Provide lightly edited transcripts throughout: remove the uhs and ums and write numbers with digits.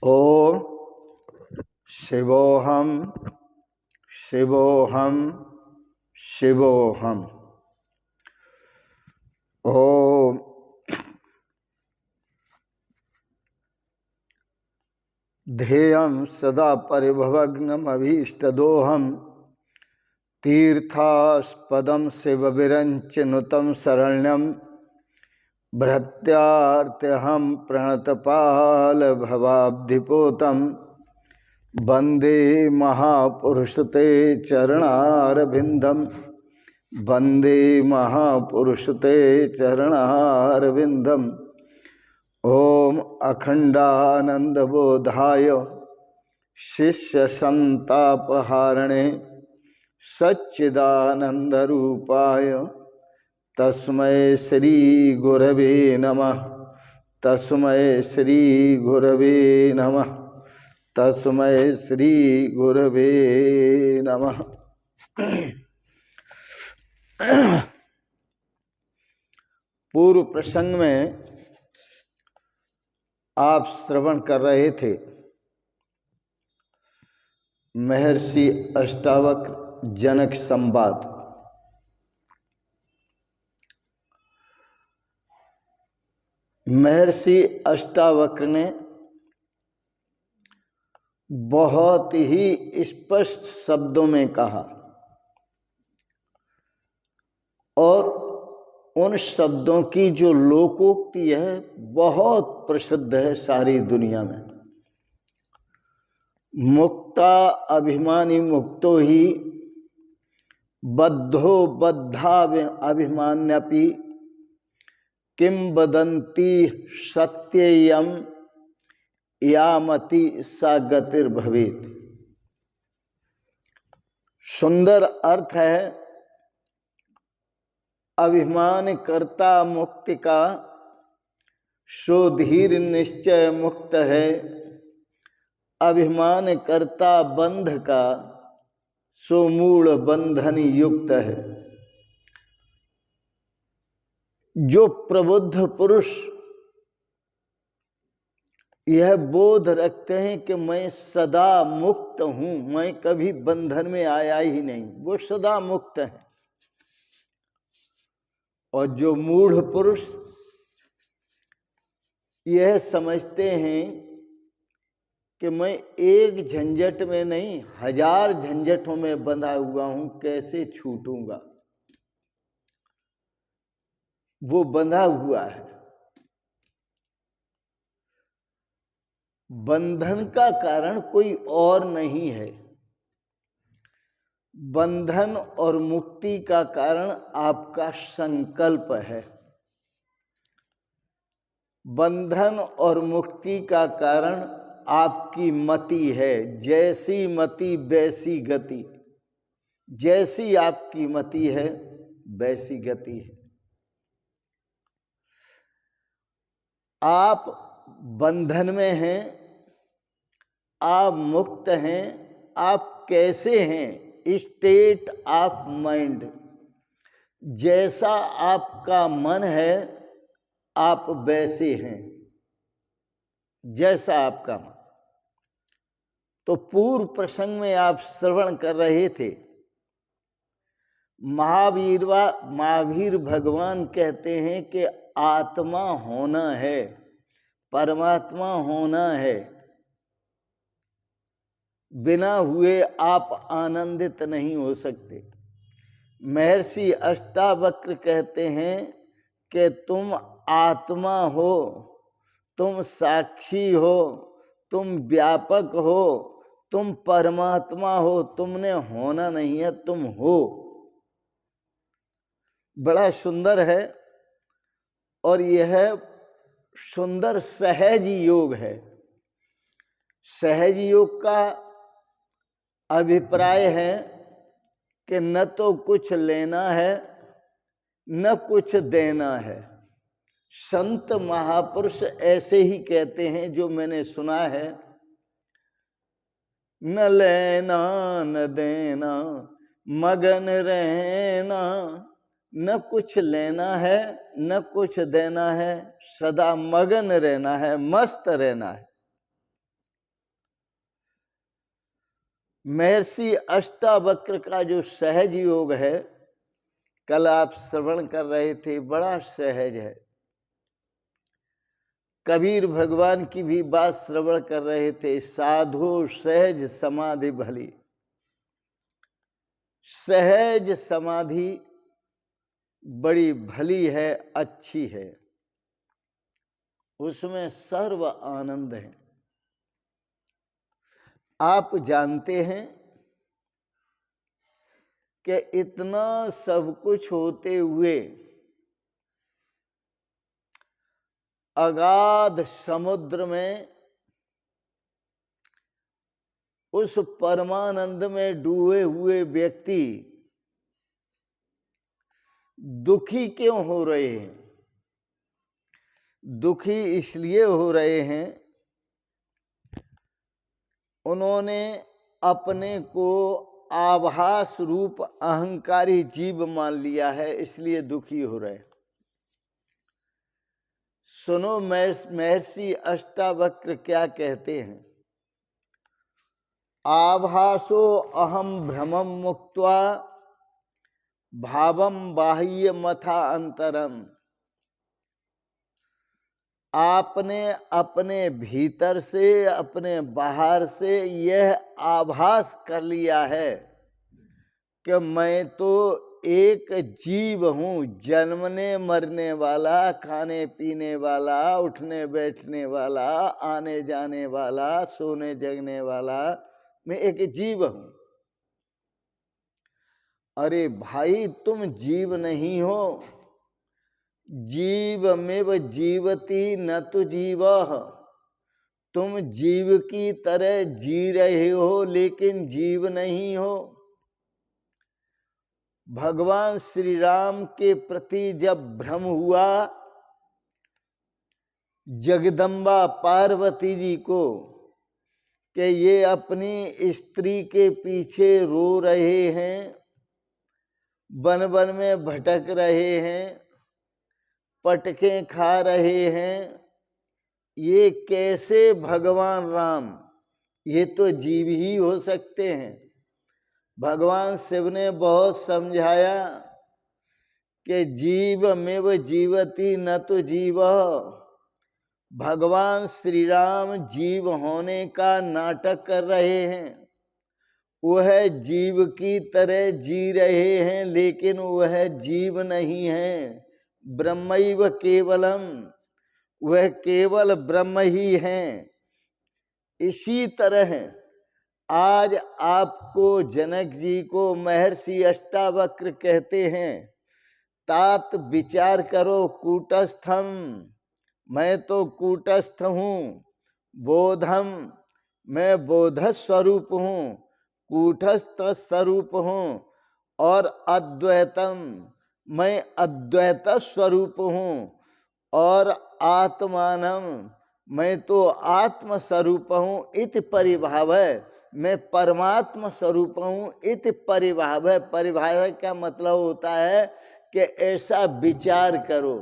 ओम शिवोहम शिवोहम शिवोहम। ओम ध्येयं सदा परिभवग्नमभीष्टदोहं तीर्थास्पदं शिवविरञ्चनुतं शरण्यं भृत्यार्त्यहं प्रणतपालभवाब्धिपोतं वन्दे महापुरुषते चरणारविन्दं वन्दे महापुरुषते चरणारविन्दम्। ओम अखंडानंदबोधाय शिष्यसंतापहारणे सच्चिदानंदरूपाय तस्मै श्री गुरवे नमः। तस्मै श्री गुरवे नमः। तस्मै श्री गुरवे नमः। पूर्व प्रसंग में आप श्रवण कर रहे थे महर्षि अष्टावक्र जनक संवाद। महर्षि अष्टावक्र ने बहुत ही स्पष्ट शब्दों में कहा और उन शब्दों की जो लोकोक्ति है बहुत प्रसिद्ध है सारी दुनिया में। मुक्ता अभिमानी मुक्तो ही बद्धो बद्धा अभिमान्यपि किं वदन्ति सत्ययं यामति सा गतिर्भवेत्। सुंदर अर्थ है अभिमान करता मुक्ति का सो धीर निश्चय मुक्त है, अभिमान करता बंध का सो मूढ़ बंधन युक्त है। जो प्रबुद्ध पुरुष यह बोध रखते हैं कि मैं सदा मुक्त हूं, मैं कभी बंधन में आया ही नहीं, वो सदा मुक्त है। और जो मूढ़ पुरुष यह समझते हैं कि मैं एक झंझट में नहीं 1000 झंझटों में बंधा हुआ हूं, कैसे छूटूंगा, वो बंधा हुआ है। बंधन का कारण कोई और नहीं है, बंधन और मुक्ति का कारण आपका संकल्प है। बंधन और मुक्ति का कारण आपकी मति है। जैसी मति वैसी गति, जैसी आपकी मति है वैसी गति है। आप बंधन में हैं, आप मुक्त हैं, आप कैसे हैं? स्टेट ऑफ माइंड, जैसा आपका मन है आप वैसे हैं, जैसा आपका मन। तो पूर्व प्रसंग में आप श्रवण कर रहे थे महावीर भगवान कहते हैं कि आत्मा होना है, परमात्मा होना है, बिना हुए आप आनंदित नहीं हो सकते। महर्षि अष्टावक्र कहते हैं कि तुम आत्मा हो, तुम साक्षी हो, तुम व्यापक हो, तुम परमात्मा हो, तुमने होना नहीं है, तुम हो। बड़ा सुंदर है और यह सुंदर सहज योग है। सहज योग का अभिप्राय है कि न तो कुछ लेना है न कुछ देना है। संत महापुरुष ऐसे ही कहते हैं, जो मैंने सुना है, न लेना न देना मगन रहना, न कुछ लेना है न कुछ देना है, सदा मगन रहना है, मस्त रहना है। महर्षि अष्टावक्र का जो सहज योग है, कल आप श्रवण कर रहे थे, बड़ा सहज है। कबीर भगवान की भी बात श्रवण कर रहे थे, साधो सहज समाधि भली। सहज समाधि बड़ी भली है, अच्छी है, उसमें सर्व आनंद है। आप जानते हैं कि इतना सब कुछ होते हुए अगाध समुद्र में उस परमानंद में डूबे हुए व्यक्ति दुखी क्यों हो रहे हैं? दुखी इसलिए हो रहे हैं, उन्होंने अपने को आभास रूप अहंकारी जीव मान लिया है, इसलिए दुखी हो रहे हैं। सुनो, महर्षि अष्टावक्र क्या कहते हैं? आभासो अहम भ्रमम मुक्त्वा भावम बाह्य मथा अंतरम। आपने अपने भीतर से, अपने बाहर से यह आभास कर लिया है कि मैं तो एक जीव हूं, जन्मने मरने वाला, खाने पीने वाला, उठने बैठने वाला, आने जाने वाला, सोने जगने वाला, मैं एक जीव हूं। अरे भाई, तुम जीव नहीं हो। जीवमेव जीवति न तो जीवः। तुम जीव की तरह जी रहे हो, लेकिन जीव नहीं हो। भगवान श्री राम के प्रति जब भ्रम हुआ जगदम्बा पार्वती जी को कि ये अपनी स्त्री के पीछे रो रहे हैं, वन वन में भटक रहे हैं, पटके खा रहे हैं, ये कैसे भगवान राम, ये तो जीव ही हो सकते हैं। भगवान शिव ने बहुत समझाया कि जीवमेव जीवति न तो जीव। भगवान श्री राम जीव होने का नाटक कर रहे हैं। वह जीव की तरह जी रहे हैं, लेकिन वह जीव नहीं है। ब्रह्मैव केवलम, वह केवल ब्रह्म ही हैं। इसी तरह आज आपको जनक जी को महर्षि अष्टावक्र कहते हैं, तात विचार करो कूटस्थम, मैं तो कूटस्थ हूँ। बोधम, मैं बोध स्वरूप हूँ, कूटस्थ स्वरूप हूँ। और अद्वैतम, मैं अद्वैत स्वरूप हूँ। और आत्मानम, मैं तो आत्म स्वरूप हूँ। इति परिभाव है, मैं परमात्मा स्वरूप हूँ। इति परिभाव है, परिभाव का मतलब होता है कि ऐसा विचार करो।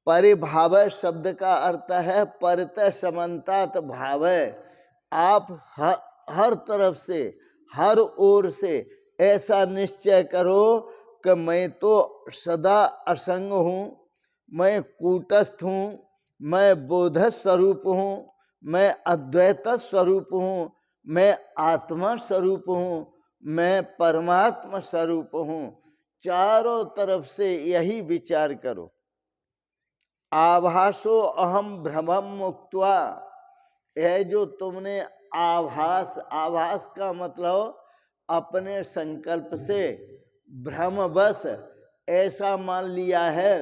परिभाव शब्द का अर्थ है परतः समन्तात भाव। आप हर तरफ से, हर ओर से ऐसा निश्चय करो कि मैं तो सदा असंग हूँ, मैं कूटस्थ हूँ, मैं बोध स्वरूप हूँ, मैं अद्वैत स्वरूप हूँ, मैं आत्मा स्वरूप हूँ, मैं परमात्मा स्वरूप हूँ। चारों तरफ से यही विचार करो। आभासो अहम भ्रमम मुक्त्वा, यह जो तुमने आभास, आभास का मतलब अपने संकल्प से भ्रमवश ऐसा मान लिया है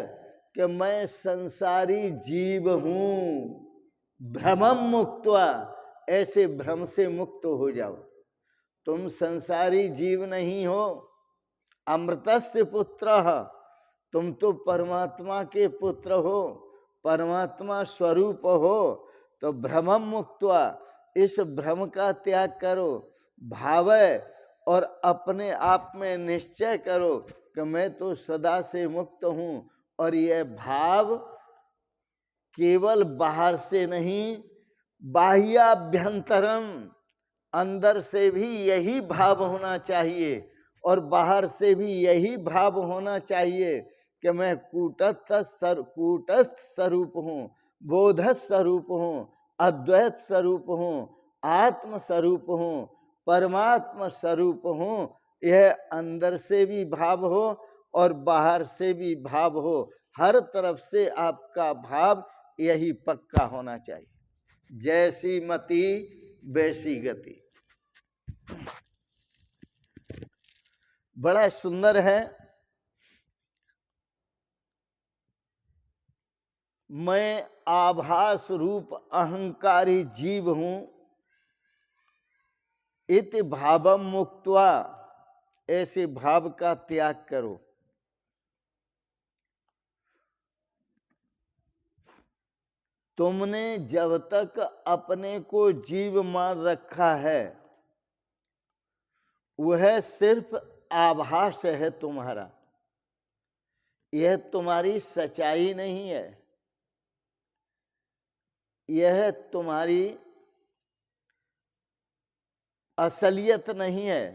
कि मैं संसारी जीव हूँ। भ्रमम मुक्त्वा, ऐसे भ्रम से मुक्त हो जाओ। तुम संसारी जीव नहीं हो, अमृतस्य पुत्रः, तुम तो परमात्मा के पुत्र हो, परमात्मा स्वरूप हो। तो भ्रमम मुक्त्वा, इस भ्रम का त्याग करो। भाव, और अपने आप में निश्चय करो कि मैं तो सदा से मुक्त हूँ। और यह भाव केवल बाहर से नहीं, बाह्याभ्यंतरम, अंदर से भी यही भाव होना चाहिए और बाहर से भी यही भाव होना चाहिए कि मैं कूटस्थ स्वरूप हूँ, बोधस्थ स्वरूप हूँ, अद्वैत स्वरूप हूँ, आत्म स्वरूप हूँ, परमात्मा स्वरूप हूँ। यह अंदर से भी भाव हो और बाहर से भी भाव हो, हर तरफ से आपका भाव यही पक्का होना चाहिए। जैसी मति वैसी गति। बड़ा सुंदर है। मैं आभास रूप अहंकारी जीव हूं, इति भावम मुक्त्वा, ऐसे भाव का त्याग करो। तुमने जब तक अपने को जीव मान रखा है, वह सिर्फ आभास है तुम्हारा, यह तुम्हारी सच्चाई नहीं है, यह तुम्हारी असलियत नहीं है।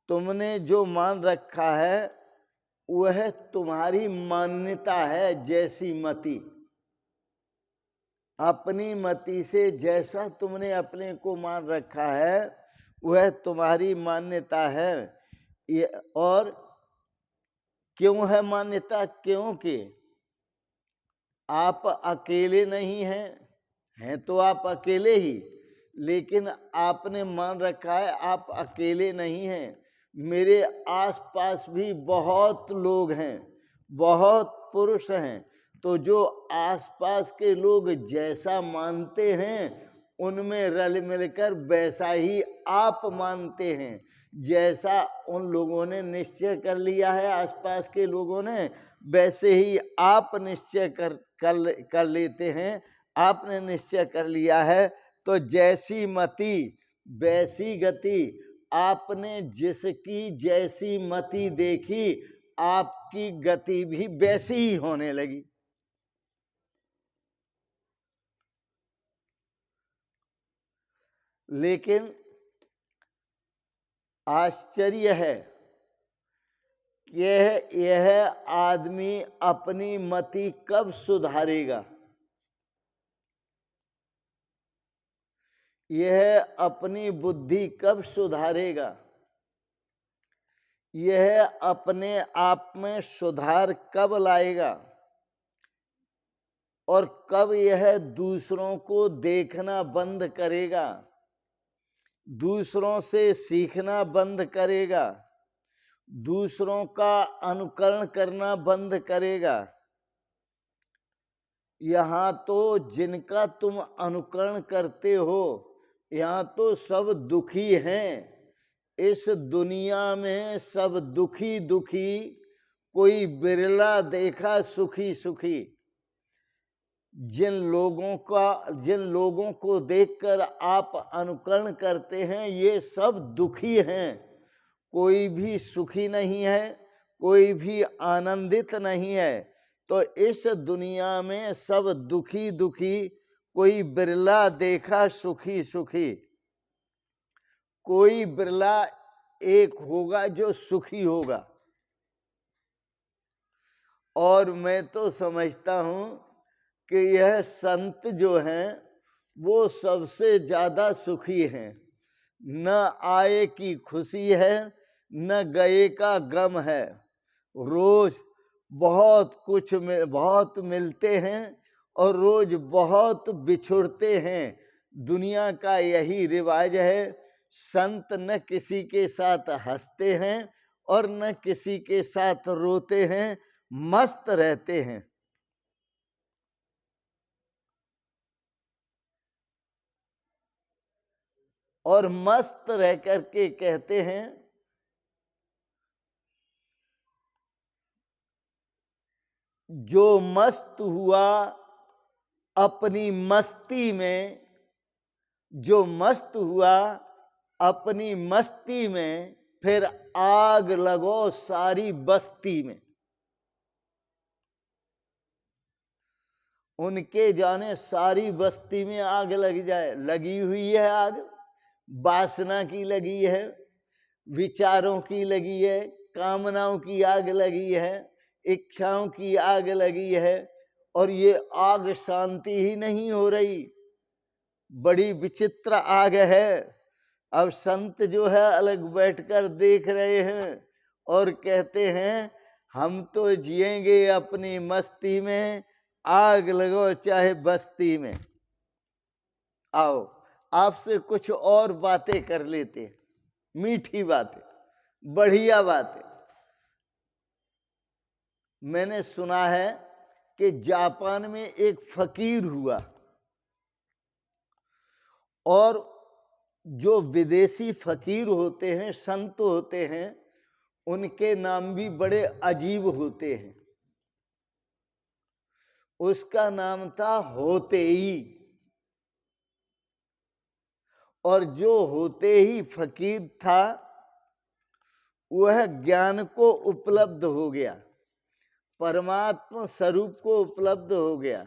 तुमने जो मान रखा है वह तुम्हारी मान्यता है, जैसी मति। अपनी मति से जैसा तुमने अपने को मान रखा है वह तुम्हारी मान्यता है। और क्यों है मान्यता? क्योंकि आप अकेले नहीं हैं तो आप अकेले ही, लेकिन आपने मान रखा है आप अकेले नहीं हैं। मेरे आसपास भी बहुत लोग हैं, बहुत पुरुष हैं, तो जो आसपास के लोग जैसा मानते हैं उनमें रल मिलकर वैसा ही आप मानते हैं। जैसा उन लोगों ने निश्चय कर लिया है, आसपास के लोगों ने, वैसे ही आप निश्चय कर लेते हैं। आपने निश्चय कर लिया है तो जैसी मति वैसी गति। आपने जिसकी जैसी मति देखी, आपकी गति भी वैसी ही होने लगी। लेकिन आश्चर्य है कि यह आदमी अपनी मति कब सुधारेगा, यह अपनी बुद्धि कब सुधारेगा, यह अपने आप में सुधार कब लाएगा, और कब यह दूसरों को देखना बंद करेगा, दूसरों से सीखना बंद करेगा, दूसरों का अनुकरण करना बंद करेगा। यहाँ तो जिनका तुम अनुकरण करते हो, यहाँ तो सब दुखी हैं। इस दुनिया में सब दुखी दुखी, कोई बिरला देखा सुखी सुखी। जिन लोगों को देखकर आप अनुकरण करते हैं, ये सब दुखी हैं। कोई भी सुखी नहीं है, कोई भी आनंदित नहीं है। तो इस दुनिया में सब दुखी दुखी, कोई बिरला देखा सुखी सुखी। कोई बिरला एक होगा जो सुखी होगा। और मैं तो समझता हूं कि यह संत जो हैं वो सबसे ज्यादा सुखी हैं। न आए की खुशी है, न गए का गम है। रोज बहुत मिलते हैं और रोज बहुत बिछुड़ते हैं। दुनिया का यही रिवाज है। संत न किसी के साथ हंसते हैं और न किसी के साथ रोते हैं, मस्त रहते हैं। और मस्त रह करके कहते हैं, जो मस्त हुआ अपनी मस्ती में, जो मस्त हुआ अपनी मस्ती में, फिर आग लगो सारी बस्ती में। उनके जाने सारी बस्ती में आग लग जाए, लगी हुई है आग। वासना की लगी है, विचारों की लगी है, कामनाओं की आग लगी है, इच्छाओं की आग लगी है, और ये आग शांति ही नहीं हो रही, बड़ी विचित्र आग है। अब संत जो है अलग बैठकर देख रहे हैं और कहते हैं हम तो जिएंगे अपनी मस्ती में, आग लगो चाहे बस्ती में। आओ आपसे कुछ और बातें कर लेते हैं, मीठी बातें, बढ़िया बातें। मैंने सुना है कि जापान में एक फकीर हुआ, और जो विदेशी फकीर होते हैं, संत होते हैं, उनके नाम भी बड़े अजीब होते हैं। उसका नाम था होतेई, और जो होतेई फकीर था वह ज्ञान को उपलब्ध हो गया, परमात्मा स्वरूप को उपलब्ध हो गया,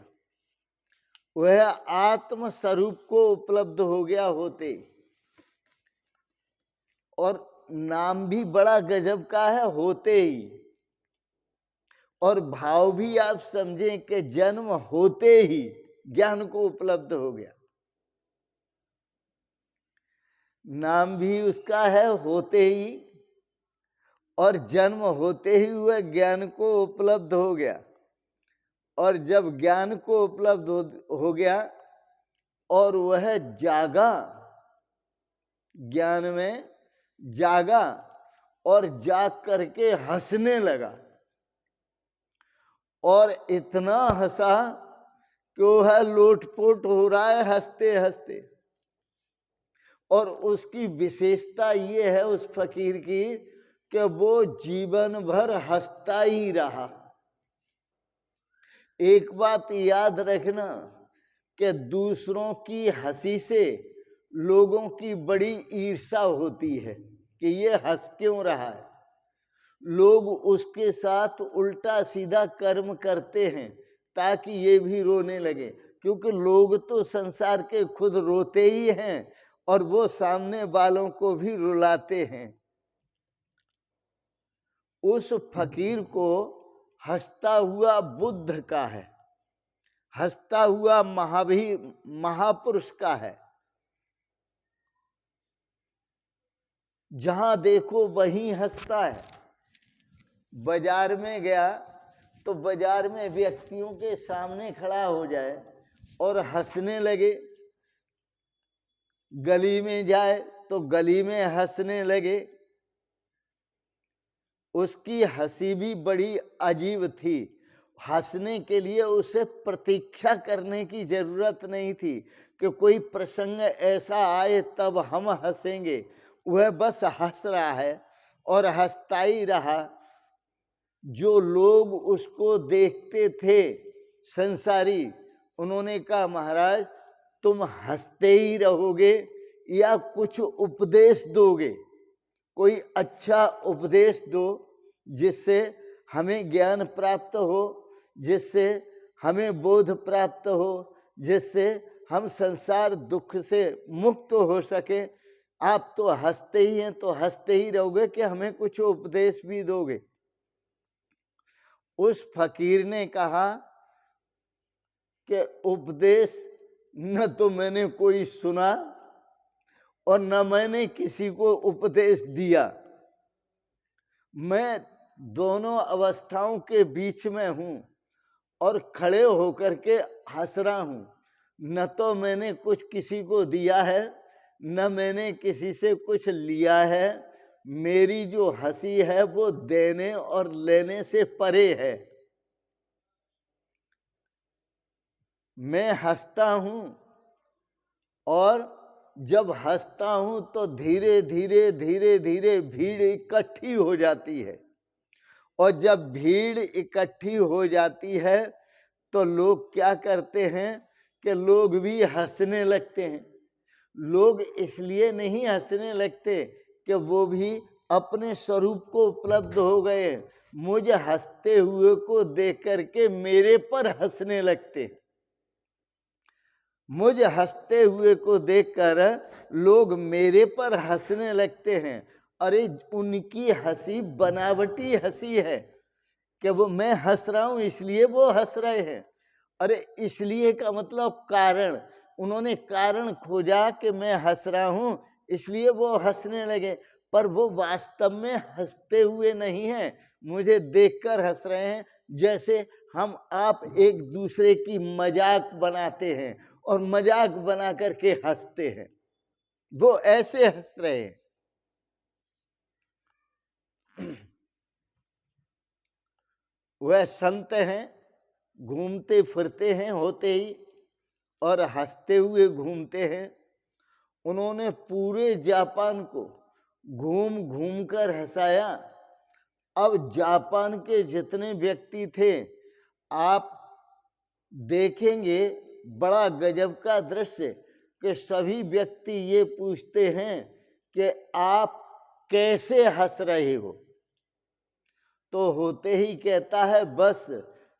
वह आत्म स्वरूप को उपलब्ध हो गया होते। और नाम भी बड़ा गजब का है, होते ही, और भाव भी आप समझें कि जन्म होते ही ज्ञान को उपलब्ध हो गया। नाम भी उसका है होते ही, और जन्म होते ही वह ज्ञान को उपलब्ध हो गया। और जब ज्ञान को उपलब्ध हो गया और वह जागा, ज्ञान में जागा, और जाग करके हंसने लगा, और इतना हंसा कि वह लोटपोट हो रहा है हंसते हंसते। और उसकी विशेषता ये है उस फकीर की कि वो जीवन भर हंसता ही रहा। एक बात याद रखना कि दूसरों की हंसी से लोगों की बड़ी ईर्ष्या होती है कि ये हंस क्यों रहा है। लोग उसके साथ उल्टा सीधा कर्म करते हैं ताकि ये भी रोने लगे, क्योंकि लोग तो संसार के खुद रोते ही हैं और वो सामने वालों को भी रुलाते हैं। उस फकीर को हंसता हुआ बुद्ध का है, हंसता हुआ महावीर महापुरुष का है। जहां देखो वहीं हंसता है। बाजार में गया तो बाजार में व्यक्तियों के सामने खड़ा हो जाए और हंसने लगे, गली में जाए तो गली में हंसने लगे। उसकी हंसी भी बड़ी अजीब थी। हंसने के लिए उसे प्रतीक्षा करने की जरूरत नहीं थी कि कोई प्रसंग ऐसा आए तब हम हंसेंगे। वह बस हंस रहा है और हंसता ही रहा। जो लोग उसको देखते थे संसारी, उन्होंने कहा महाराज तुम हंसते ही रहोगे या कुछ उपदेश दोगे, कोई अच्छा उपदेश दो जिससे हमें ज्ञान प्राप्त हो, जिससे हमें बोध प्राप्त हो, जिससे हम संसार दुख से मुक्त हो सके। आप तो हंसते ही हैं तो हंसते ही रहोगे कि हमें कुछ उपदेश भी दोगे। उस फकीर ने कहा कि उपदेश न तो मैंने कोई सुना और न मैंने किसी को उपदेश दिया। मैं दोनों अवस्थाओं के बीच में हूं और खड़े होकर के हंस रहा हूं। न तो मैंने कुछ किसी को दिया है, न मैंने किसी से कुछ लिया है। मेरी जो हंसी है वो देने और लेने से परे है। मैं हंसता हूं और जब हंसता हूं तो धीरे धीरे धीरे धीरे भीड़ इकट्ठी हो जाती है, और जब भीड़ इकट्ठी हो जाती है तो लोग क्या करते हैं कि लोग भी हंसने लगते हैं। लोग इसलिए नहीं हंसने लगते कि वो भी अपने स्वरूप को उपलब्ध हो गए। मुझे हंसते हुए को देख करके मेरे पर हंसने लगते। मुझ हंसते हुए को देखकर लोग मेरे पर हंसने लगते हैं। अरे उनकी हंसी बनावटी हंसी है कि वो मैं हंस रहा हूं इसलिए वो हंस रहे हैं। अरे इसलिए का मतलब कारण, उन्होंने कारण खोजा कि मैं हंस रहा हूं इसलिए वो हंसने लगे, पर वो वास्तव में हंसते हुए नहीं हैं, मुझे देखकर हंस रहे हैं। जैसे हम आप एक दूसरे की मजाक बनाते हैं और मजाक बना करके हंसते हैं, वो ऐसे हंस रहे हैं। वह संत हैं, घूमते फिरते हैं होते ही और हंसते हुए घूमते हैं। उन्होंने पूरे जापान को घूम घूम कर हंसाया। अब जापान के जितने व्यक्ति थे, आप देखेंगे बड़ा गजब का दृश्य कि सभी व्यक्ति ये पूछते हैं कि आप कैसे हंस रहे हो, तो होते ही कहता है बस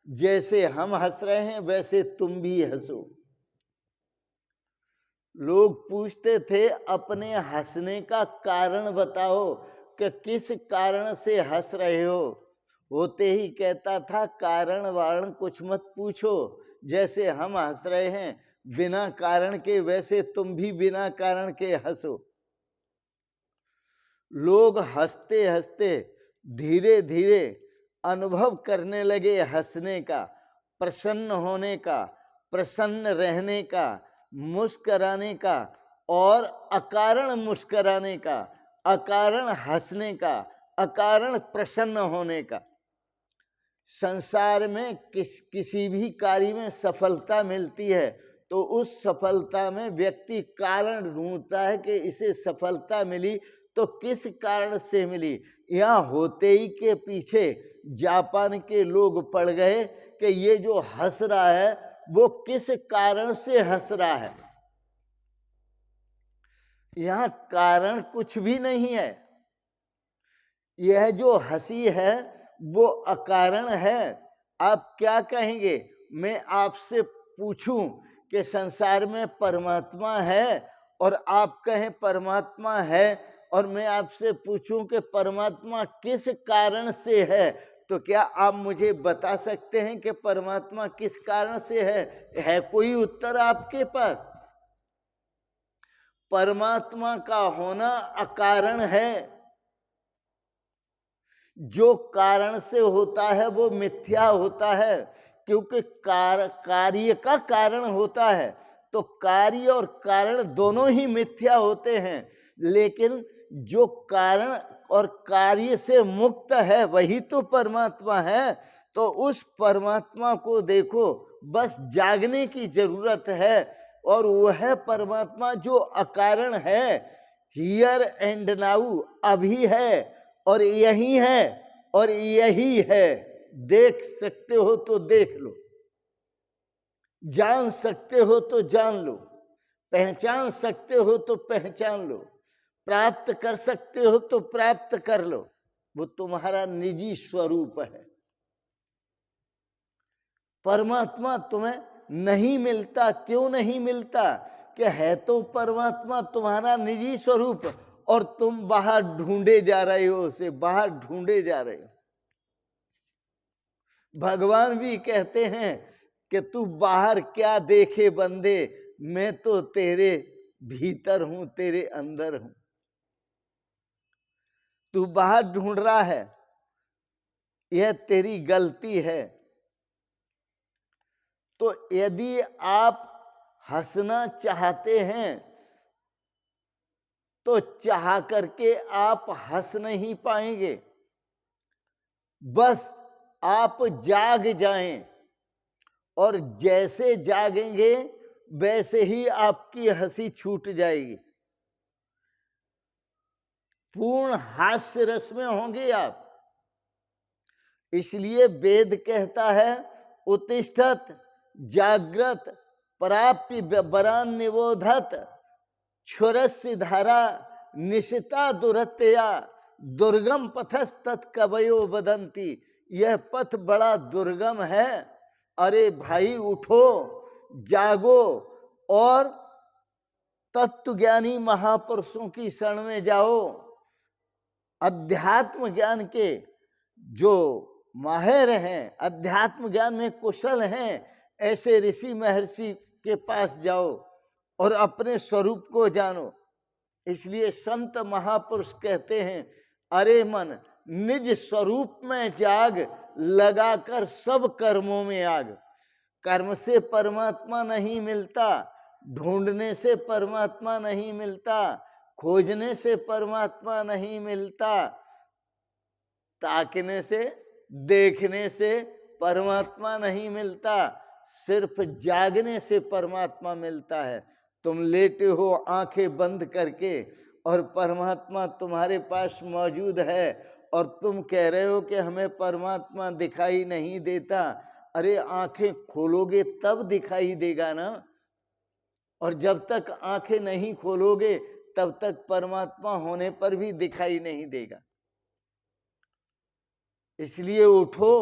जैसे हम हंस रहे हैं वैसे तुम भी हंसो। लोग पूछते थे अपने हंसने का कारण बताओ कि किस कारण से हंस रहे हो, होते ही कहता था कारण वारण कुछ मत पूछो, जैसे हम हंस रहे हैं बिना कारण के वैसे तुम भी बिना कारण के हंसो। लोग हंसते हंसते धीरे धीरे अनुभव करने लगे हंसने का, प्रसन्न होने का, प्रसन्न रहने का, मुस्कराने का और अकारण मुस्कराने का, अकारण हंसने का, अकारण प्रसन्न होने का। संसार में किसी भी कार्य में सफलता मिलती है तो उस सफलता में व्यक्ति कारण ढूंढता है कि इसे सफलता मिली तो किस कारण से मिली। यहाँ होते ही के पीछे जापान के लोग पड़ गए कि ये जो हंस रहा है वो किस कारण से हंस रहा है। यहाँ कारण कुछ भी नहीं है, यह जो हंसी है वो अकारण है। आप क्या कहेंगे, मैं आपसे पूछूं कि संसार में परमात्मा है और आप कहें परमात्मा है, और मैं आपसे पूछूं कि परमात्मा किस कारण से है, तो क्या आप मुझे बता सकते हैं कि परमात्मा किस कारण से है कोई उत्तर आपके पास? परमात्मा का होना अकारण है, जो कारण से होता है वो मिथ्या होता है, क्योंकि कार्य का कारण होता है तो कार्य और कारण दोनों ही मिथ्या होते हैं। लेकिन जो कारण और कार्य से मुक्त है वही तो परमात्मा है। तो उस परमात्मा को देखो, बस जागने की जरूरत है, और वह परमात्मा जो अकारण है, हियर एंड नाउ, अभी है और यही है और यही है। देख सकते हो तो देख लो, जान सकते हो तो जान लो, पहचान सकते हो तो पहचान लो, प्राप्त कर सकते हो तो प्राप्त कर लो, वो तुम्हारा निजी स्वरूप है। परमात्मा तुम्हें नहीं मिलता, क्यों नहीं मिलता? कि है तो परमात्मा तुम्हारा निजी स्वरूप और तुम बाहर ढूंढे जा रहे हो, उसे बाहर ढूंढे जा रहे हो। भगवान भी कहते हैं कि तू बाहर क्या देखे बंदे, मैं तो तेरे भीतर हूं, तेरे अंदर हूं। तू बाहर ढूंढ रहा है, यह तेरी गलती है। तो यदि आप हंसना चाहते हैं तो चाह करके आप हंस नहीं पाएंगे, बस आप जाग जाएं, और जैसे जागेंगे वैसे ही आपकी हंसी छूट जाएगी। पूर्ण हास्य रस में होंगे आप। इसलिए वेद कहता है उत्तिष्ठत जागृत प्राप्य वरान निबोधत क्षुरस्य धारा निशिता दुरत्या दुर्गम पथस्तत् कवयो वदंती। यह पथ बड़ा दुर्गम है, अरे भाई उठो, जागो, और तत्वज्ञानी महापुरुषों की शरण में जाओ। अध्यात्म ज्ञान के जो माहिर हैं, अध्यात्म ज्ञान में कुशल हैं, ऐसे ऋषि महर्षि के पास जाओ और अपने स्वरूप को जानो। इसलिए संत महापुरुष कहते हैं, अरे मन निज स्वरूप में जाग, लगाकर सब कर्मों में आग। कर्म से परमात्मा नहीं मिलता, ढूंढने से परमात्मा नहीं मिलता, खोजने से परमात्मा नहीं मिलता, ताकने से, देखने से परमात्मा नहीं मिलता, सिर्फ जागने से परमात्मा मिलता है। तुम लेटे हो आंखें बंद करके और परमात्मा तुम्हारे पास मौजूद है, और तुम कह रहे हो कि हमें परमात्मा दिखाई नहीं देता। अरे आंखें खोलोगे तब दिखाई देगा ना, और जब तक आंखें नहीं खोलोगे तब तक परमात्मा होने पर भी दिखाई नहीं देगा। इसलिए उठो,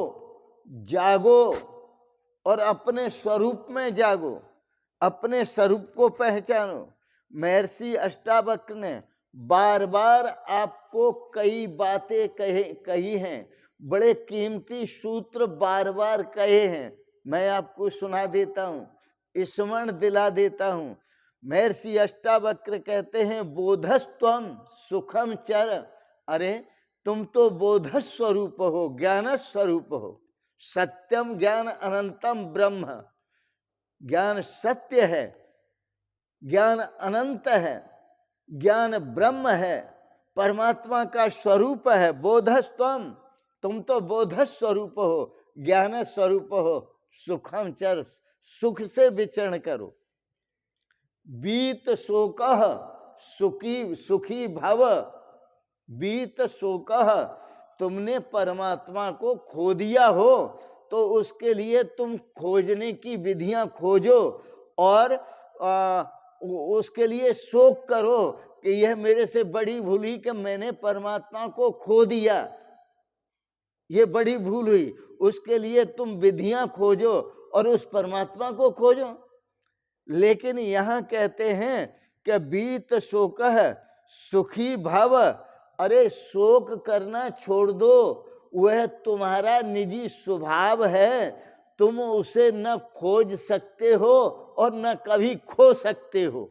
जागो और अपने स्वरूप में जागो, अपने स्वरूप को पहचानो। महर्षि अष्टावक्र ने बार बार आपको कई बातें कही हैं, बड़े कीमती सूत्र बार बार कहे हैं। मैं आपको सुना देता हूँ, स्मरण दिला देता हूँ। महर्षि अष्टावक्र कहते हैं, बोधस्त्वम सुखम चर। अरे तुम तो बोध स्वरूप हो, ज्ञान स्वरूप हो। सत्यम ज्ञान अनंतम ब्रह्म, ज्ञान सत्य है, ज्ञान अनंत है, ज्ञान ब्रह्म है, परमात्मा का स्वरूप है। बोधस्त्वम, तुम तो बोध स्वरूप हो, ज्ञान स्वरूप हो। सुखम चर, सुख से विचरण करो। बीत शोकः सुखी सुखी भव। बीत शोकः, तुमने परमात्मा को खो दिया हो तो उसके लिए तुम खोजने की विधियां खोजो, और उसके लिए शोक करो कि यह मेरे से बड़ी भूल हुई कि मैंने परमात्मा को खो दिया, ये बड़ी भूल हुई। उसके लिए तुम विधियां खोजो और उस परमात्मा को खोजो। लेकिन यहां कहते हैं कि बीत शोकः सुखी भव। अरे शोक करना छोड़ दो, वह तुम्हारा निजी स्वभाव है, तुम उसे न खोज सकते हो और न कभी खो सकते हो।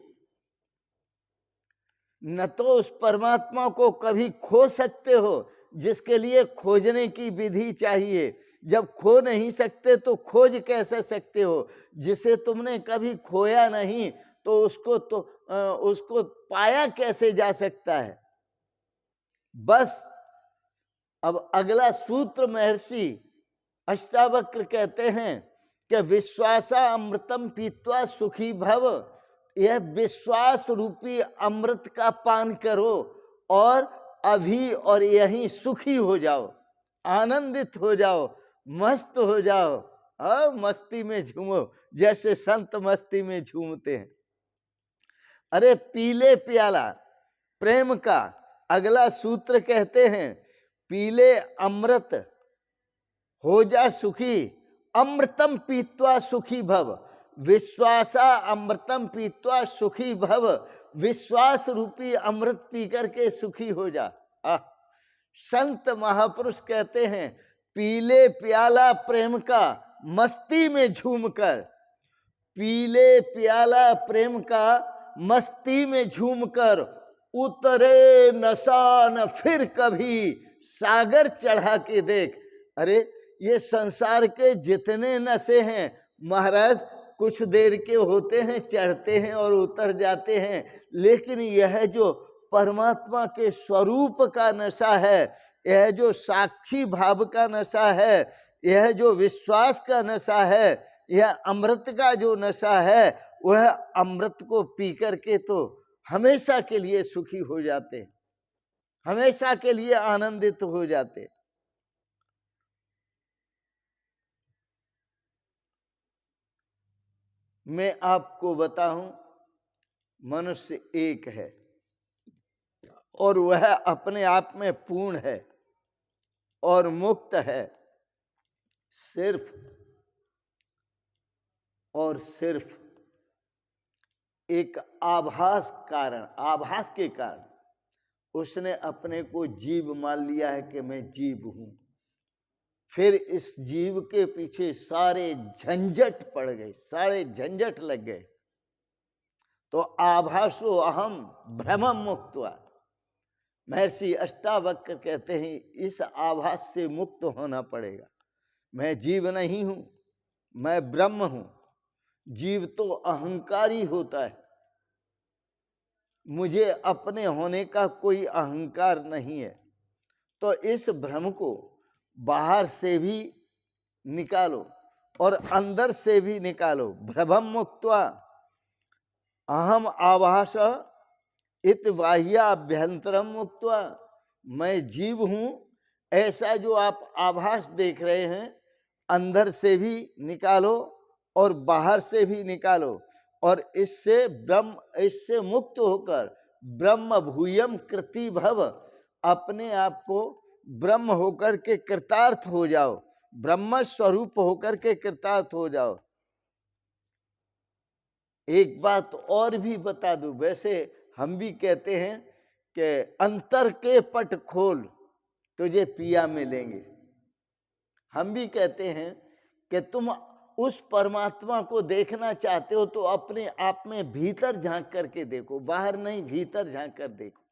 न तो उस परमात्मा को कभी खो सकते हो, जिसके लिए खोजने की विधि चाहिए। जब खो नहीं सकते तो खोज कैसे सकते हो? जिसे तुमने कभी खोया नहीं तो उसको पाया कैसे जा सकता है? बस अब अगला सूत्र महर्षि अष्टावक्र कहते हैं कि विश्वासा अमृतम पीत्वा सुखी भव। यह विश्वास रूपी अमृत का पान करो और अभी और यहीं सुखी हो जाओ, आनंदित हो जाओ, मस्त हो जाओ। मस्ती में झूमो जैसे संत मस्ती में झूमते हैं। अरे पीले प्याला प्रेम का अगला सूत्र कहते हैं, पीले अमृत हो जा सुखी, अमृतम पीत्वा सुखी भव। विश्वासा अमृतम पीत्वा सुखी भव। विश्वास रूपी अमृत पी करके सुखी हो जा। संत महापुरुष कहते हैं, पीले प्याला प्रेम का मस्ती में झूमकर, पीले प्याला प्रेम का मस्ती में झूमकर, उतरे नशा न फिर कभी, सागर चढ़ा के देख। अरे ये संसार के जितने नशे हैं महाराज, कुछ देर के होते हैं, चढ़ते हैं और उतर जाते हैं, लेकिन यह जो परमात्मा के स्वरूप का नशा है, यह जो साक्षी भाव का नशा है, यह जो विश्वास का नशा है, यह अमृत का जो नशा है, वह अमृत को पी करके तो हमेशा के लिए सुखी हो जाते, हमेशा के लिए आनंदित हो जाते। मैं आपको बताऊं, मनुष्य एक है और वह अपने आप में पूर्ण है और मुक्त है, सिर्फ और सिर्फ एक आभास के कारण उसने अपने को जीव मान लिया है कि मैं जीव हूं। फिर इस जीव के पीछे सारे झंझट पड़ गए, सारे झंझट लग गए। तो आभासो अहम भ्रमम मुक्त्वा, महर्षि अष्टावक्र कहते हैं इस आभास से मुक्त होना पड़ेगा। मैं जीव नहीं हूं, मैं ब्रह्म हूं। जीव तो अहंकारी होता है, मुझे अपने होने का कोई अहंकार नहीं है। तो इस भ्रम को बाहर से भी निकालो और अंदर से भी निकालो। भ्रमम मुक्त्वा अहम आभास इत बाह्याभ्यंतरम मुक्त्वा, मैं जीव हूं ऐसा जो आप आभास देख रहे हैं, अंदर से भी निकालो और बाहर से भी निकालो। और इससे मुक्त होकर ब्रह्म भूयम कृति भव, अपने आप को ब्रह्म होकर के कृतार्थ हो जाओ, ब्रह्म स्वरूप होकर के कृतार्थ हो जाओ। एक बात और भी बता दूं, वैसे हम भी कहते हैं कि अंतर के पट खोल तुझे पिया मिलेंगे। हम भी कहते हैं कि तुम उस परमात्मा को देखना चाहते हो तो अपने आप में भीतर झांक करके देखो, बाहर नहीं, भीतर झांक कर देखो,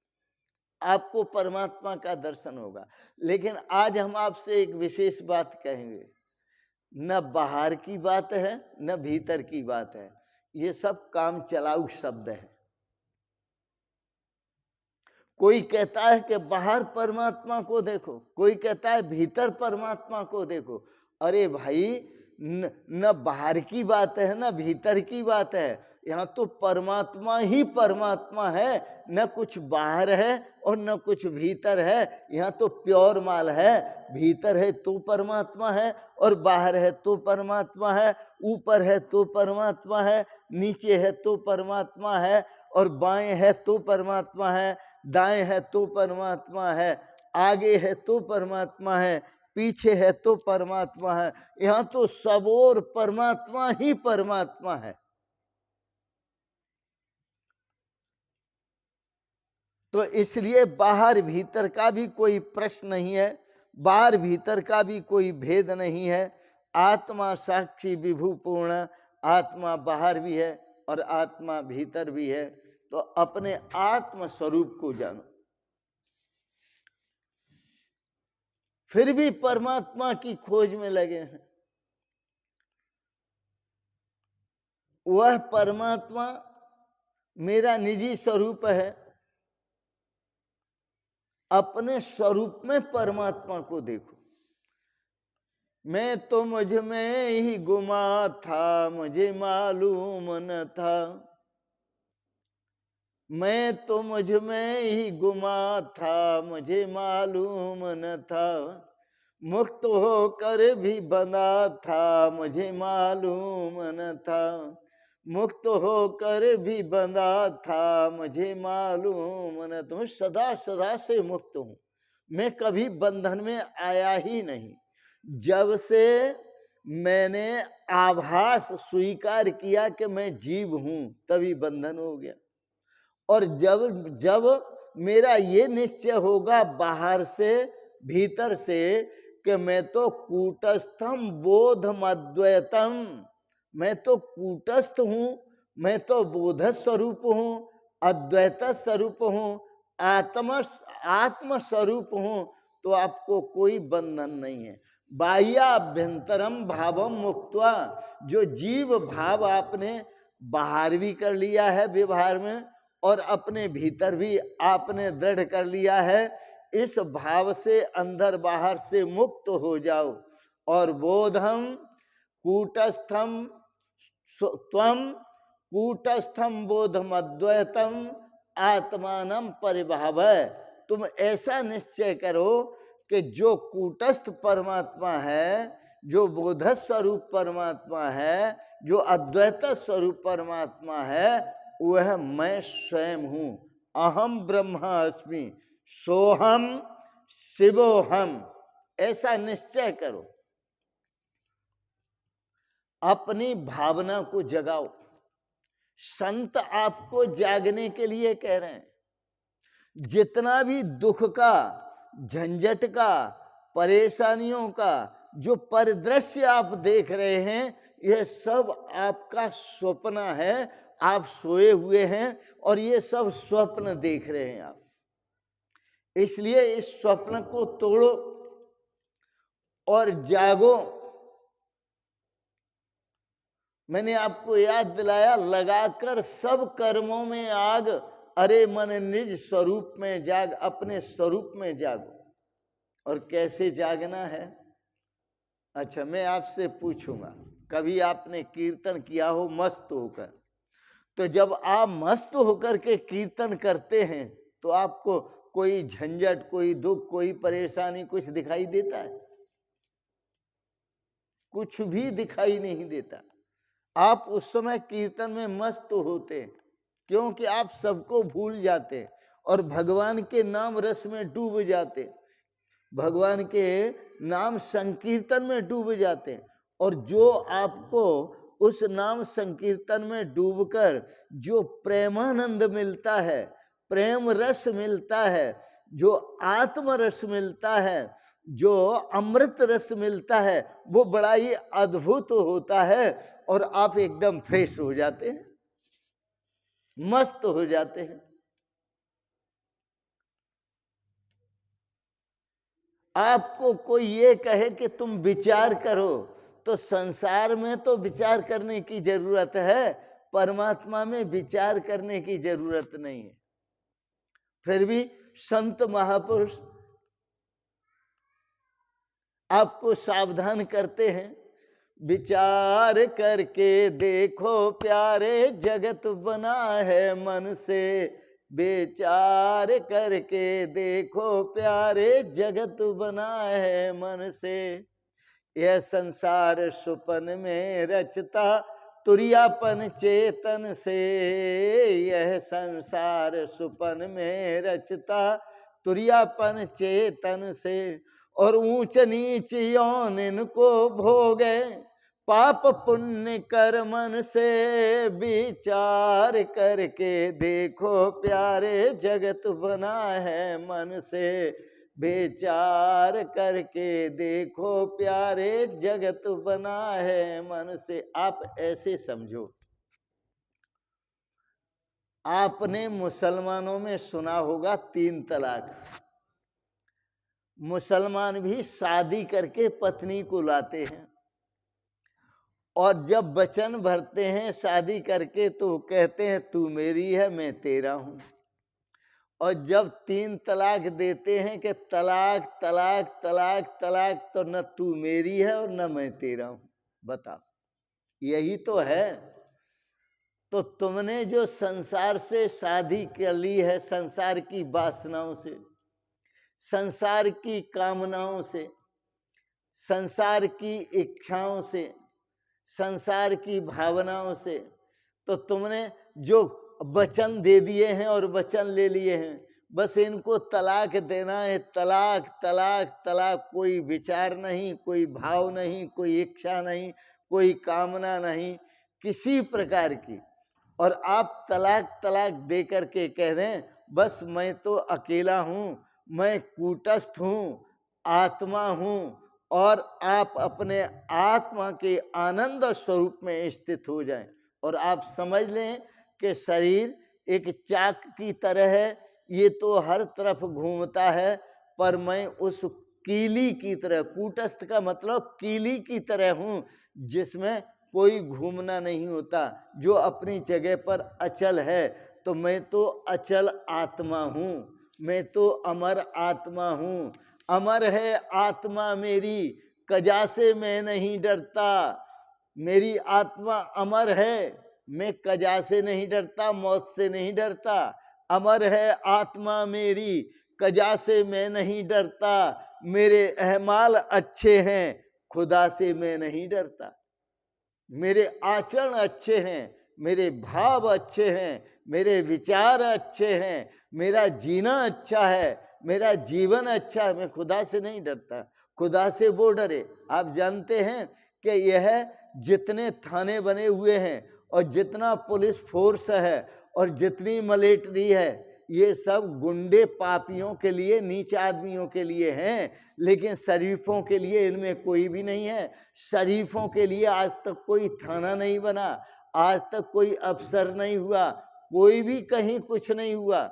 आपको परमात्मा का दर्शन होगा। लेकिन आज हम आपसे एक विशेष बात कहेंगे, न बाहर की बात है न भीतर की बात है, ये सब काम चलाऊ शब्द है। कोई कहता है कि बाहर परमात्मा को देखो, कोई कहता है भीतर परमात्मा को देखो। अरे भाई, न बाहर की बात है न भीतर की बात है, यहाँ तो परमात्मा ही परमात्मा है, न कुछ बाहर है और न कुछ भीतर है। यहाँ तो प्योर माल है, भीतर है तो परमात्मा है और बाहर है तो परमात्मा है, ऊपर है तो परमात्मा है, नीचे है तो परमात्मा है, और बाएं है तो परमात्मा है, दाएं है तो परमात्मा है, आगे है तो परमात्मा है, पीछे है तो परमात्मा है। यहाँ तो सब और परमात्मा ही परमात्मा है। तो इसलिए बाहर भीतर का भी कोई प्रश्न नहीं है, बाहर भीतर का भी कोई भेद नहीं है। आत्मा साक्षी विभुपूर्ण, आत्मा बाहर भी है और आत्मा भीतर भी है। तो अपने आत्म स्वरूप को जानो। फिर भी परमात्मा की खोज में लगे हैं। वह परमात्मा मेरा निजी स्वरूप है। अपने स्वरूप में परमात्मा को देखो। मैं तो मुझ में ही गुमा था, मुझे मालूम न था। मैं तो मुझ में ही गुमा था, मुझे मालूम न था। मुक्त होकर भी बंधा था, मुझे मालूम न था। मुक्त होकर भी बंधा था, मुझे मालूम न था। मैं सदा सदा से मुक्त हूं, मैं कभी बंधन में आया ही नहीं। जब से मैंने आभास स्वीकार किया कि मैं जीव हूं, तभी बंधन हो गया। और जब जब मेरा ये निश्चय होगा बाहर से भीतर से कि मैं तो कूटस्थम बोधम अद्वैतम, मैं तो कूटस्थ हूं, मैं तो बोध स्वरूप हूं, अद्वैत स्वरूप हूं, आत्म स्वरूप हूं, तो आपको कोई बंधन नहीं है। बाह्याभ्यंतरम भावम मुक्त्वा, जो जीव भाव आपने बाहर भी कर लिया है व्यवहार में और अपने भीतर भी आपने दृढ़ कर लिया है, इस भाव से अंदर बाहर से मुक्त हो जाओ। और बोधम कूटस्थम त्वम कूटस्थम बोधम अद्वैतम आत्मानम परिभाव। तुम ऐसा निश्चय करो कि जो कूटस्थ परमात्मा है, जो बोध स्वरूप परमात्मा है, जो अद्वैत स्वरूप परमात्मा है, वह मैं स्वयं हूं। अहम ब्रह्मास्मि सोहम शिवोहम, ऐसा निश्चय करो। अपनी भावना को जगाओ, संत आपको जागने के लिए कह रहे हैं। जितना भी दुख का, झंझट का, परेशानियों का जो परिदृश्य आप देख रहे हैं, यह सब आपका स्वप्न है। आप सोए हुए हैं और ये सब स्वप्न देख रहे हैं आप। इसलिए इस स्वप्न को तोड़ो और जागो। मैंने आपको याद दिलाया, लगाकर सब कर्मों में आग, अरे मन निज स्वरूप में जाग, अपने स्वरूप में जागो। और कैसे जागना है? अच्छा, मैं आपसे पूछूंगा, कभी आपने कीर्तन किया हो मस्त होकर? तो जब आप मस्त होकर के कीर्तन करते हैं तो आपको कोई झंझट, कोई दुख, कोई परेशानी कुछ दिखाई देता है? कुछ भी दिखाई नहीं देता। आप उस समय कीर्तन में मस्त होते हैं, क्योंकि आप सबको भूल जाते हैं और भगवान के नाम रस में डूब जाते हैं, भगवान के नाम संकीर्तन में डूब जाते हैं। और जो आपको उस नाम संकीर्तन में डूबकर जो प्रेमानंद मिलता है, प्रेम रस मिलता है, जो आत्म रस मिलता है, जो अमृत रस मिलता है, वो बड़ा ही अद्भुत होता है और आप एकदम फ्रेश हो जाते हैं, मस्त हो जाते हैं। आपको कोई ये कहे कि तुम विचार करो, तो संसार में तो विचार करने की जरूरत है, परमात्मा में विचार करने की जरूरत नहीं है। फिर भी संत महापुरुष आपको सावधान करते हैं, विचार करके देखो प्यारे, जगत बना है मन से। विचार करके देखो प्यारे, जगत बना है मन से। यह संसार सुपन में रचता, तुरियापन चेतन से। यह संसार सुपन में रचता, तुरियापन चेतन से। और ऊंच नीच यौन इनको भोगे, पाप पुण्य कर मन से। विचार करके देखो प्यारे, जगत बना है मन से। विचार करके देखो प्यारे, जगत बना है मन से। आप ऐसे समझो, आपने मुसलमानों में सुना होगा 3 तलाक। मुसलमान भी शादी करके पत्नी को लाते हैं और जब वचन भरते हैं शादी करके तो कहते हैं तू मेरी है, मैं तेरा हूं। और जब 3 तलाक देते हैं कि तलाक तलाक तलाक तलाक, तो न तू मेरी है और न मैं तेरा हूं। बताओ, यही तो है। तो तुमने जो संसार से शादी कर ली है, संसार की वासनाओं से, संसार की कामनाओं से, संसार की इच्छाओं से, संसार की भावनाओं से, तो तुमने जो वचन दे दिए हैं और वचन ले लिए हैं, बस इनको तलाक देना है। तलाक तलाक तलाक, कोई विचार नहीं, कोई भाव नहीं, कोई इच्छा नहीं, कोई कामना नहीं किसी प्रकार की। और आप तलाक तलाक दे करके कह दें बस मैं तो अकेला हूं, मैं कूटस्थ हूं, आत्मा हूं, और आप अपने आत्मा के आनंद स्वरूप में स्थित हो जाएं। और आप समझ लें कि शरीर एक चाक की तरह है, ये तो हर तरफ घूमता है, पर मैं उस कीली की तरह, कूटस्थ का मतलब कीली की तरह हूं, जिसमें कोई घूमना नहीं होता, जो अपनी जगह पर अचल है। तो मैं तो अचल आत्मा हूं, मैं तो अमर आत्मा हूं। अमर है आत्मा मेरी, कजा से मैं नहीं डरता। मेरी आत्मा अमर है, मैं कजा से नहीं डरता, मौत से नहीं डरता। अमर है आत्मा मेरी, कजा से मैं नहीं डरता। मेरे अहमाल अच्छे हैं, खुदा से मैं नहीं डरता। मेरे आचरण अच्छे हैं, मेरे भाव अच्छे हैं, मेरे विचार अच्छे हैं, मेरा जीना अच्छा है, मेरा जीवन अच्छा है, मैं खुदा से नहीं डरता। खुदा से वो डरे। आप जानते हैं कि यह जितने थाने बने हुए हैं और जितना पुलिस फोर्स है और जितनी मिलिट्री है, ये सब गुंडे पापियों के लिए, नीच आदमियों के लिए हैं, लेकिन शरीफों के लिए इनमें कोई भी नहीं है। शरीफों के लिए आज तक कोई थाना नहीं बना, आज तक कोई अफसर नहीं हुआ, कोई भी कहीं कुछ नहीं हुआ।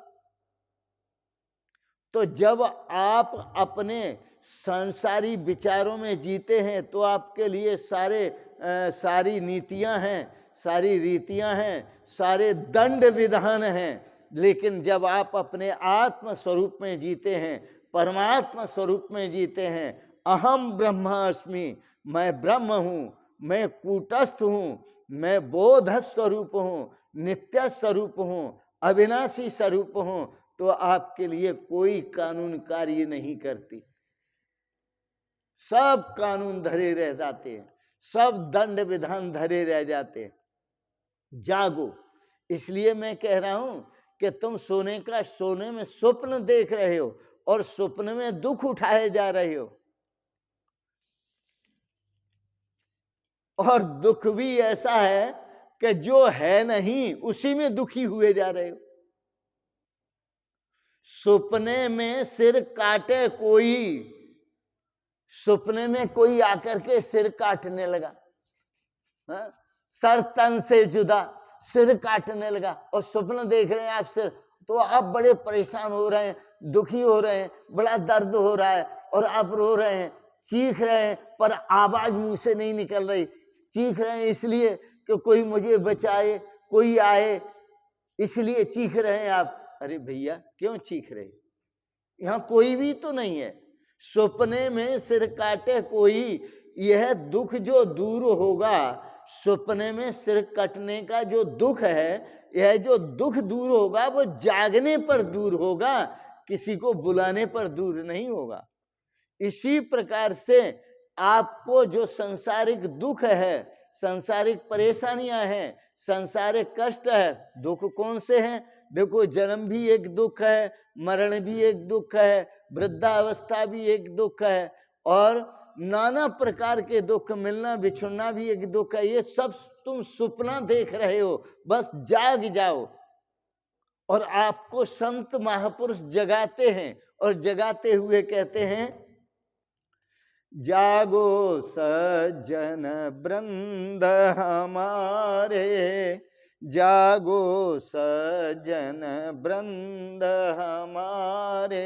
तो जब आप अपने संसारी विचारों में जीते हैं तो आपके लिए सारी नीतियां हैं, सारी रीतियां हैं, सारे दंड विधान हैं। लेकिन जब आप अपने आत्म स्वरूप में जीते हैं, परमात्मा स्वरूप में जीते हैं, अहम ब्रह्मास्मि, मैं ब्रह्म हूँ, मैं कूटस्थ हूँ, मैं बोध स्वरूप हूँ, नित्य स्वरूप हूँ, अविनाशी स्वरूप हूँ, तो आपके लिए कोई कानून कार्य नहीं करती। सब कानून धरे रह जाते हैं, सब दंड विधान धरे रह जाते हैं। जागो। इसलिए मैं कह रहा हूं कि तुम सोने में स्वप्न देख रहे हो और स्वप्न में दुख उठाए जा रहे हो, और दुख भी ऐसा है कि जो है नहीं उसी में दुखी हुए जा रहे हो। सपने में सिर काटे कोई, सपने में कोई आकर के सिर काटने लगा, सर तन से जुदा, सिर काटने लगा, और स्वप्न देख रहे हैं आप सिर, तो आप बड़े परेशान हो रहे हैं, दुखी हो रहे हैं, बड़ा दर्द हो रहा है, और आप रो रहे हैं, चीख रहे हैं, पर आवाज मुंह से नहीं निकल रही। चीख रहे हैं इसलिए कि कोई मुझे बचाए, कोई आए, इसलिए चीख रहे हैं आप। अरे भैया क्यों चीख रहे, यहां कोई भी तो नहीं है। सपने में सिर काटे कोई, यह दुख जो दूर होगा, सपने में सिर कटने का जो दुख है, यह जो दुख दूर होगा वो जागने पर दूर होगा, किसी को बुलाने पर दूर नहीं होगा। इसी प्रकार से आपको जो संसारिक दुख है, संसारिक परेशानियां हैं, संसारिक कष्ट है, दुख कौन से हैं? देखो, जन्म भी एक दुख है, मरण भी एक दुख है, वृद्धावस्था भी एक दुख है, और नाना प्रकार के दुख, मिलना बिछड़ना भी एक दुख है। ये सब तुम सपना देख रहे हो, बस जाग जाओ। और आपको संत महापुरुष जगाते हैं, और जगाते हुए कहते हैं, जागो सज्जन वृंद हमारे, जागो सज्जन वृंद हमारे,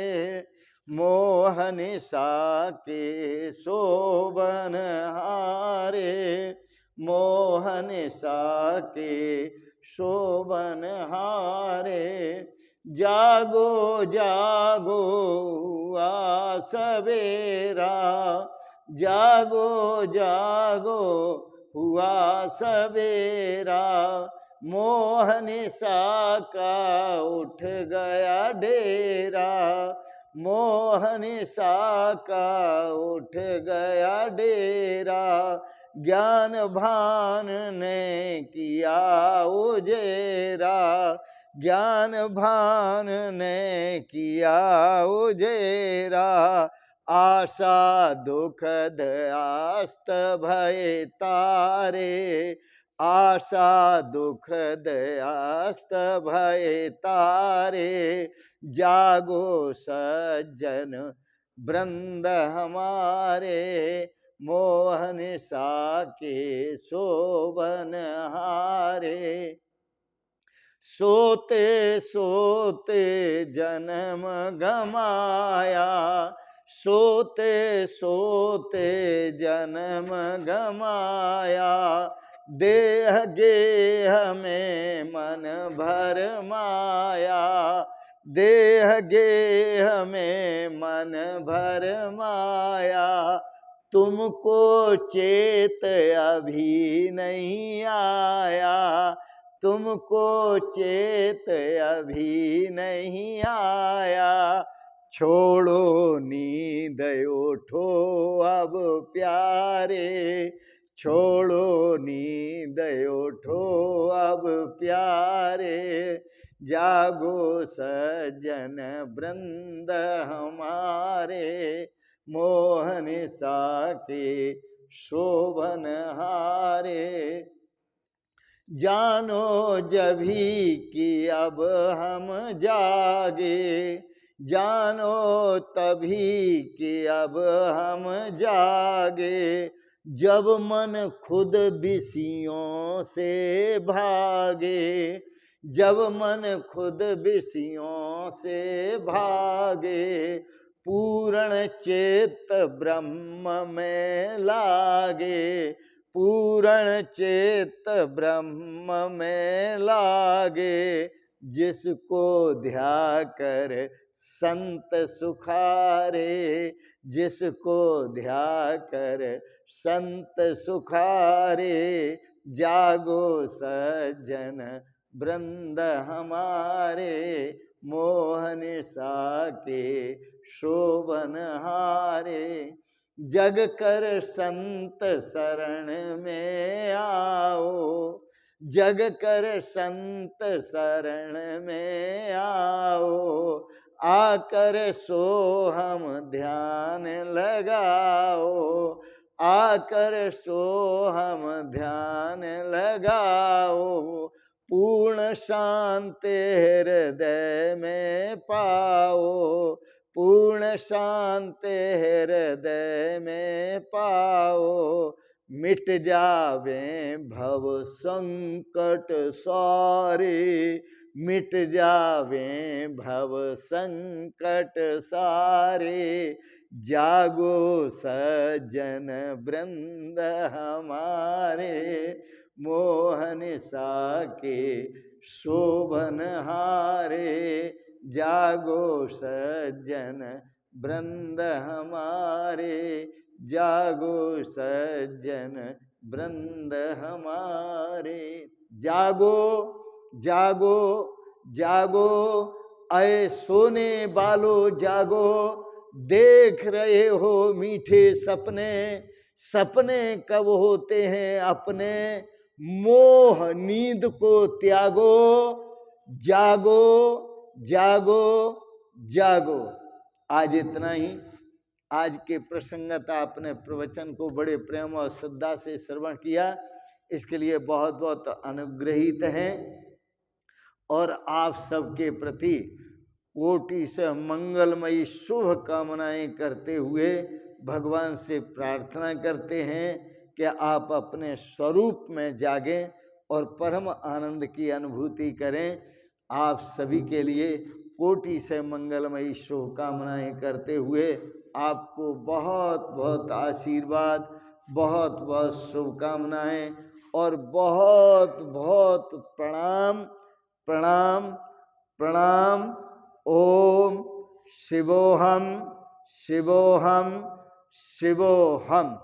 मोहन सा के शोभन हारे, मोहन सा के शोभन हारे। जागो जागो हुआ सवेरा, जागो जागो हुआ सवेरा, मोहन सा का उठ गया डेरा, मोहन सा का उठ गया डेरा, ज्ञान भान ने किया उजेरा, ज्ञान भान ने किया उजेरा, आशा दुखद आस्त भय तारे, आशा दुखद आस्त भय तारे, जागो सज्जन वृंद हमारे, मोहन सा के शोभन हारे। सोते सोते जन्म गमाया, सोते सोते जन्म गमाया, देह गेह में मन भर माया, देह गेह में मन भर माया, तुमको चेत अभी नहीं आया, तुमको चेत अभी नहीं आया, छोड़ो नींद उठो अब प्यारे, छोड़ो नींद उठो अब प्यारे, जागो सज्जन वृंद हमारे, मोहन सा के शोभन हारे। जानो जभी कि अब हम जागे, जानो तभी कि अब हम जागे, जब मन खुद विषयों से भागे, जब मन खुद विषयों से भागे, पूर्ण चेत ब्रह्म में लागे, पूर्ण चेत ब्रह्म में लागे, जिसको ध्या कर संत सुखारे, जिसको ध्या कर संत सुखारे, जागो सज्जन वृंद हमारे, मोहन सा के शोभन हारे, जग कर संत शरण में आओ, जग कर संत शरण में आओ, आकर सो हम ध्यान लगाओ, आकर सो हम ध्यान लगाओ, पूर्ण शांति हृदय में पाओ, पूर्ण शांति हृदय में पाओ, मिट जावे भव संकट सारे, मिट जावे भव संकट सारे, जागो सज्जन वृंद हमारे, मोहन सा के शोभन हारे, जागो सज्जन वृंद हमारे, जागो सज्जन वृंद हमारे, जागो जागो जागो ऐ सोने वालो जागो, देख रहे हो मीठे सपने, सपने कब होते हैं अपने, मोह नींद को त्यागो, जागो जागो जागो। आज इतना ही। आज के प्रसंगत आपने प्रवचन को बड़े प्रेम और श्रद्धा से श्रवण किया, इसके लिए बहुत बहुत अनुग्रहित हैं और आप सबके प्रति कोटि से मंगलमयी शुभ कामनाएं करते हुए भगवान से प्रार्थना करते हैं कि आप अपने स्वरूप में जागें और परम आनंद की अनुभूति करें। आप सभी के लिए कोटि से मंगलमयी शुभकामनाएं करते हुए आपको बहुत बहुत आशीर्वाद, बहुत बहुत शुभकामनाएं और बहुत बहुत प्रणाम प्रणाम प्रणाम। ओम शिवोहम शिवोहम शिवोहम।